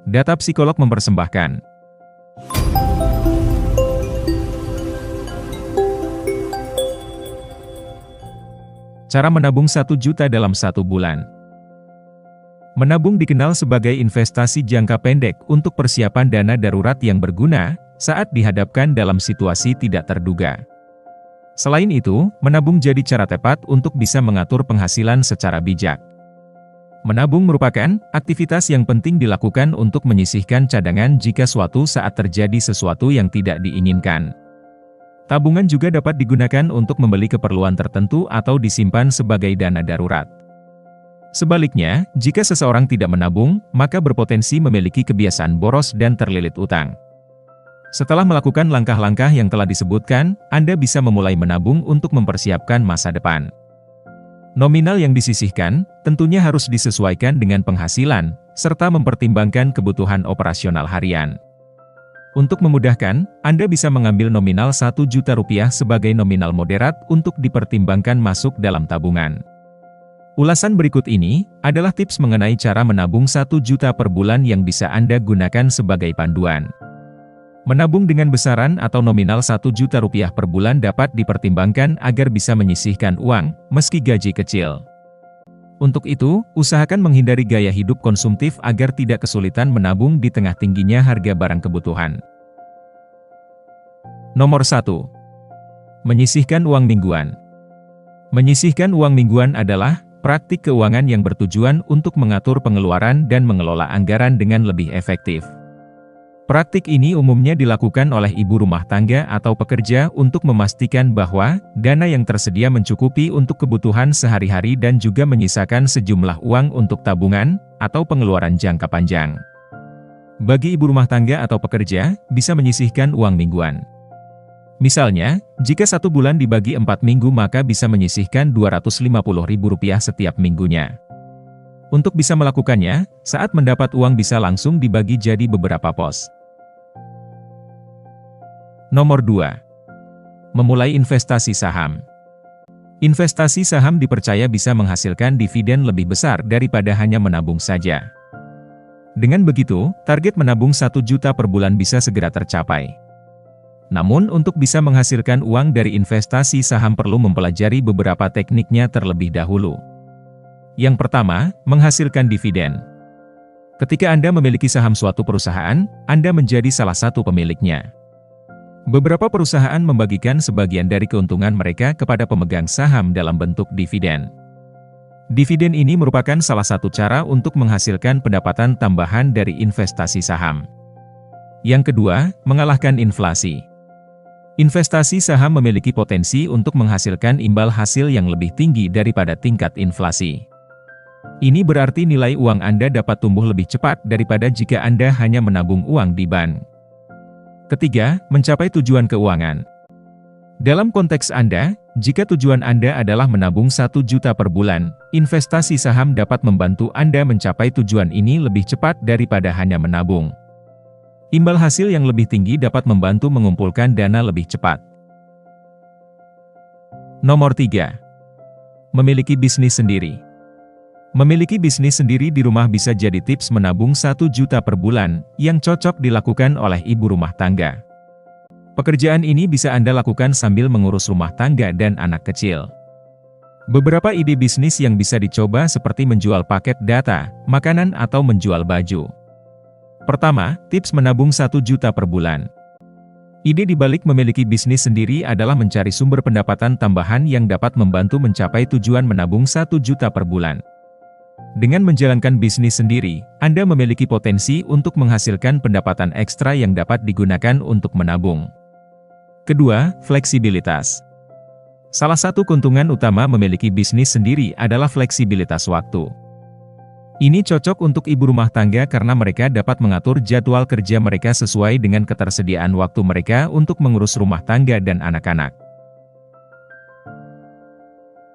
Data Psikolog mempersembahkan. Cara menabung 1 juta dalam 1 bulan. Menabung dikenal sebagai investasi jangka pendek untuk persiapan dana darurat yang berguna saat dihadapkan dalam situasi tidak terduga. Selain itu, menabung jadi cara tepat untuk bisa mengatur penghasilan secara bijak. Menabung merupakan aktivitas yang penting dilakukan untuk menyisihkan cadangan jika suatu saat terjadi sesuatu yang tidak diinginkan. Tabungan juga dapat digunakan untuk membeli keperluan tertentu atau disimpan sebagai dana darurat. Sebaliknya, jika seseorang tidak menabung, maka berpotensi memiliki kebiasaan boros dan terlilit utang. Setelah melakukan langkah-langkah yang telah disebutkan, Anda bisa memulai menabung untuk mempersiapkan masa depan. Nominal yang disisihkan tentunya harus disesuaikan dengan penghasilan, serta mempertimbangkan kebutuhan operasional harian. Untuk memudahkan, Anda bisa mengambil nominal 1 juta rupiah sebagai nominal moderat untuk dipertimbangkan masuk dalam tabungan. Ulasan berikut ini adalah tips mengenai cara menabung 1 juta per bulan yang bisa Anda gunakan sebagai panduan. Menabung dengan besaran atau nominal 1 juta rupiah per bulan dapat dipertimbangkan agar bisa menyisihkan uang, meski gaji kecil. Untuk itu, usahakan menghindari gaya hidup konsumtif agar tidak kesulitan menabung di tengah tingginya harga barang kebutuhan. Nomor 1. Menyisihkan uang mingguan. Menyisihkan uang mingguan adalah praktik keuangan yang bertujuan untuk mengatur pengeluaran dan mengelola anggaran dengan lebih efektif. Praktik ini umumnya dilakukan oleh ibu rumah tangga atau pekerja untuk memastikan bahwa dana yang tersedia mencukupi untuk kebutuhan sehari-hari dan juga menyisakan sejumlah uang untuk tabungan atau pengeluaran jangka panjang. Bagi ibu rumah tangga atau pekerja, bisa menyisihkan uang mingguan. Misalnya, jika 1 bulan dibagi 4 minggu maka bisa menyisihkan Rp250.000 setiap minggunya. Untuk bisa melakukannya, saat mendapat uang bisa langsung dibagi jadi beberapa pos. Nomor 2. Memulai investasi saham. Investasi saham dipercaya bisa menghasilkan dividen lebih besar daripada hanya menabung saja. Dengan begitu, target menabung 1 juta per bulan bisa segera tercapai. Namun untuk bisa menghasilkan uang dari investasi saham perlu mempelajari beberapa tekniknya terlebih dahulu. Yang pertama, menghasilkan dividen. Ketika Anda memiliki saham suatu perusahaan, Anda menjadi salah satu pemiliknya. Beberapa perusahaan membagikan sebagian dari keuntungan mereka kepada pemegang saham dalam bentuk dividen. Dividen ini merupakan salah satu cara untuk menghasilkan pendapatan tambahan dari investasi saham. Yang kedua, mengalahkan inflasi. Investasi saham memiliki potensi untuk menghasilkan imbal hasil yang lebih tinggi daripada tingkat inflasi. Ini berarti nilai uang Anda dapat tumbuh lebih cepat daripada jika Anda hanya menabung uang di bank. Ketiga, mencapai tujuan keuangan. Dalam konteks Anda, jika tujuan Anda adalah menabung 1 juta per bulan, investasi saham dapat membantu Anda mencapai tujuan ini lebih cepat daripada hanya menabung. Imbal hasil yang lebih tinggi dapat membantu mengumpulkan dana lebih cepat. Nomor 3. Memiliki bisnis sendiri. Memiliki bisnis sendiri di rumah bisa jadi tips menabung 1 juta per bulan, yang cocok dilakukan oleh ibu rumah tangga. Pekerjaan ini bisa Anda lakukan sambil mengurus rumah tangga dan anak kecil. Beberapa ide bisnis yang bisa dicoba seperti menjual paket data, makanan atau menjual baju. Pertama, tips menabung 1 juta per bulan. Ide dibalik memiliki bisnis sendiri adalah mencari sumber pendapatan tambahan yang dapat membantu mencapai tujuan menabung 1 juta per bulan. Dengan menjalankan bisnis sendiri, Anda memiliki potensi untuk menghasilkan pendapatan ekstra yang dapat digunakan untuk menabung. Kedua, fleksibilitas. Salah satu keuntungan utama memiliki bisnis sendiri adalah fleksibilitas waktu. Ini cocok untuk ibu rumah tangga karena mereka dapat mengatur jadwal kerja mereka sesuai dengan ketersediaan waktu mereka untuk mengurus rumah tangga dan anak-anak.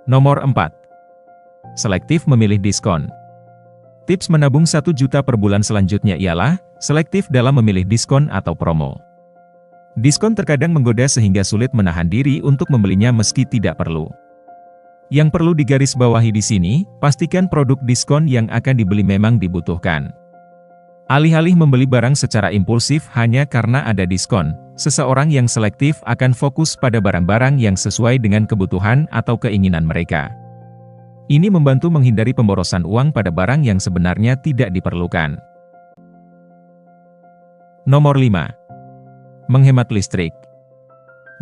Nomor 4. Selektif memilih diskon. Tips menabung 1 juta per bulan selanjutnya ialah, selektif dalam memilih diskon atau promo. Diskon terkadang menggoda sehingga sulit menahan diri untuk membelinya meski tidak perlu. Yang perlu digarisbawahi di sini, pastikan produk diskon yang akan dibeli memang dibutuhkan. Alih-alih membeli barang secara impulsif hanya karena ada diskon, seseorang yang selektif akan fokus pada barang-barang yang sesuai dengan kebutuhan atau keinginan mereka. Ini membantu menghindari pemborosan uang pada barang yang sebenarnya tidak diperlukan. Nomor 5. Menghemat listrik.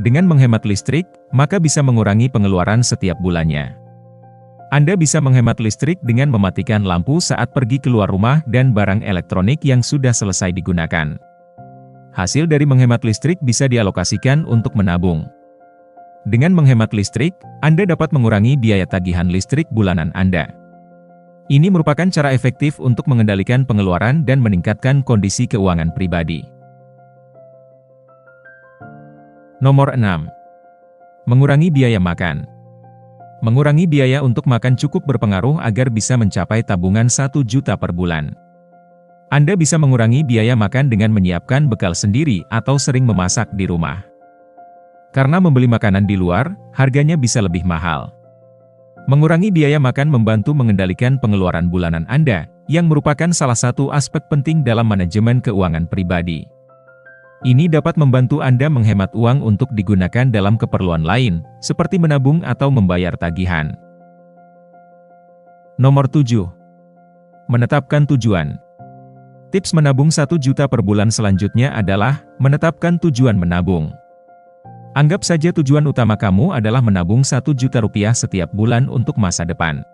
Dengan menghemat listrik, maka bisa mengurangi pengeluaran setiap bulannya. Anda bisa menghemat listrik dengan mematikan lampu saat pergi keluar rumah dan barang elektronik yang sudah selesai digunakan. Hasil dari menghemat listrik bisa dialokasikan untuk menabung. Dengan menghemat listrik, Anda dapat mengurangi biaya tagihan listrik bulanan Anda. Ini merupakan cara efektif untuk mengendalikan pengeluaran dan meningkatkan kondisi keuangan pribadi. Nomor 6. Mengurangi biaya makan. Mengurangi biaya untuk makan cukup berpengaruh agar bisa mencapai tabungan 1 juta per bulan. Anda bisa mengurangi biaya makan dengan menyiapkan bekal sendiri atau sering memasak di rumah. Karena membeli makanan di luar, harganya bisa lebih mahal. Mengurangi biaya makan membantu mengendalikan pengeluaran bulanan Anda, yang merupakan salah satu aspek penting dalam manajemen keuangan pribadi. Ini dapat membantu Anda menghemat uang untuk digunakan dalam keperluan lain, seperti menabung atau membayar tagihan. Nomor 7. Menetapkan tujuan. Tips menabung 1 juta per bulan selanjutnya adalah menetapkan tujuan menabung. Anggap saja tujuan utama kamu adalah menabung 1 juta rupiah setiap bulan untuk masa depan.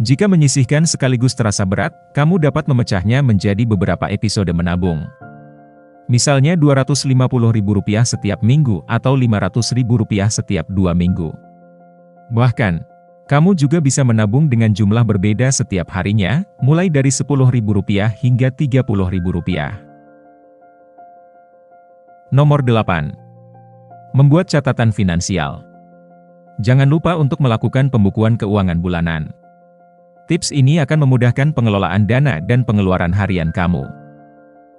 Jika menyisihkan sekaligus terasa berat, kamu dapat memecahnya menjadi beberapa episode menabung. Misalnya Rp250.000 setiap minggu atau Rp500.000 setiap 2 minggu. Bahkan, kamu juga bisa menabung dengan jumlah berbeda setiap harinya, mulai dari Rp10.000 hingga Rp30.000. Nomor 8. Membuat catatan finansial. Jangan lupa untuk melakukan pembukuan keuangan bulanan. Tips ini akan memudahkan pengelolaan dana dan pengeluaran harian kamu.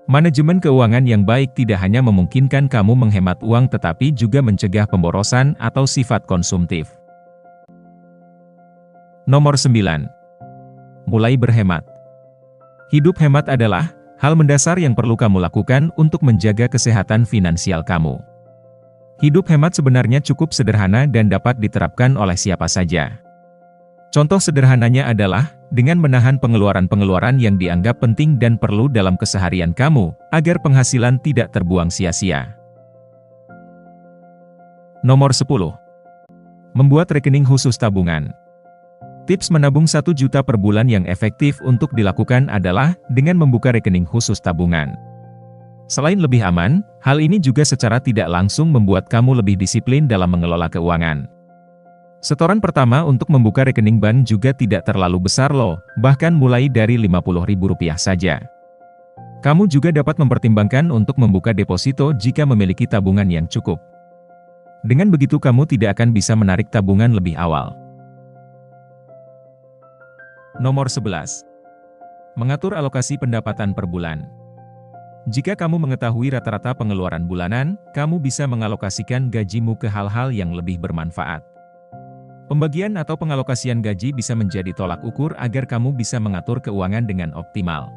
Manajemen keuangan yang baik tidak hanya memungkinkan kamu menghemat uang tetapi juga mencegah pemborosan atau sifat konsumtif. Nomor 9. Mulai berhemat. Hidup hemat adalah hal mendasar yang perlu kamu lakukan untuk menjaga kesehatan finansial kamu. Hidup hemat sebenarnya cukup sederhana dan dapat diterapkan oleh siapa saja. Contoh sederhananya adalah dengan menahan pengeluaran-pengeluaran yang dianggap penting dan perlu dalam keseharian kamu, agar penghasilan tidak terbuang sia-sia. Nomor 10. Membuat rekening khusus tabungan. Tips menabung 1 juta per bulan yang efektif untuk dilakukan adalah dengan membuka rekening khusus tabungan. Selain lebih aman, hal ini juga secara tidak langsung membuat kamu lebih disiplin dalam mengelola keuangan. Setoran pertama untuk membuka rekening bank juga tidak terlalu besar loh, bahkan mulai dari Rp50.000 saja. Kamu juga dapat mempertimbangkan untuk membuka deposito jika memiliki tabungan yang cukup. Dengan begitu kamu tidak akan bisa menarik tabungan lebih awal. Nomor 11. Mengatur alokasi pendapatan per bulan. Jika kamu mengetahui rata-rata pengeluaran bulanan, kamu bisa mengalokasikan gajimu ke hal-hal yang lebih bermanfaat. Pembagian atau pengalokasian gaji bisa menjadi tolak ukur agar kamu bisa mengatur keuangan dengan optimal.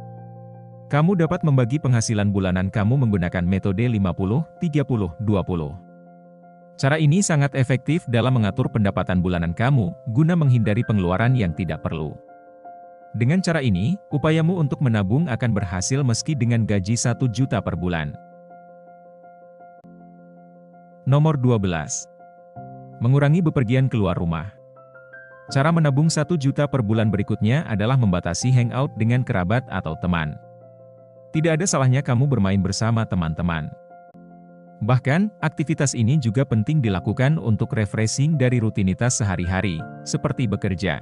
Kamu dapat membagi penghasilan bulanan kamu menggunakan metode 50-30-20. Cara ini sangat efektif dalam mengatur pendapatan bulanan kamu, guna menghindari pengeluaran yang tidak perlu. Dengan cara ini, upayamu untuk menabung akan berhasil meski dengan gaji 1 juta per bulan. Nomor 12. Mengurangi bepergian keluar rumah. Cara menabung 1 juta per bulan berikutnya adalah membatasi hangout dengan kerabat atau teman. Tidak ada salahnya kamu bermain bersama teman-teman. Bahkan, aktivitas ini juga penting dilakukan untuk refreshing dari rutinitas sehari-hari, seperti bekerja.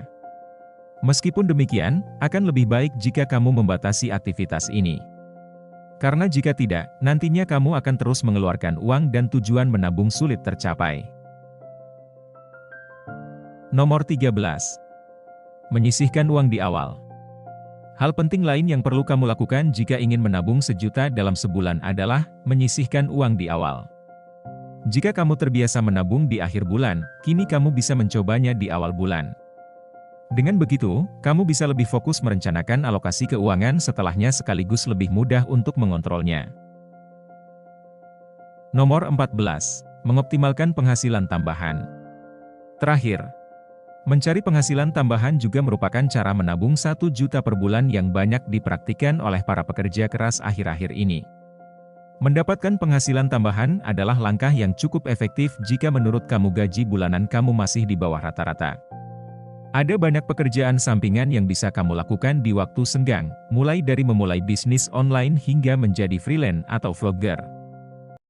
Meskipun demikian, akan lebih baik jika kamu membatasi aktivitas ini. Karena jika tidak, nantinya kamu akan terus mengeluarkan uang dan tujuan menabung sulit tercapai. Nomor 13. Menyisihkan uang di awal. Hal penting lain yang perlu kamu lakukan jika ingin menabung 1 juta dalam sebulan adalah menyisihkan uang di awal. Jika kamu terbiasa menabung di akhir bulan, kini kamu bisa mencobanya di awal bulan. Dengan begitu, kamu bisa lebih fokus merencanakan alokasi keuangan setelahnya sekaligus lebih mudah untuk mengontrolnya. Nomor 14. Mengoptimalkan penghasilan tambahan. Terakhir, mencari penghasilan tambahan juga merupakan cara menabung 1 juta per bulan yang banyak dipraktikkan oleh para pekerja keras akhir-akhir ini. Mendapatkan penghasilan tambahan adalah langkah yang cukup efektif jika menurut kamu gaji bulanan kamu masih di bawah rata-rata. Ada banyak pekerjaan sampingan yang bisa kamu lakukan di waktu senggang, mulai dari memulai bisnis online hingga menjadi freelance atau vlogger.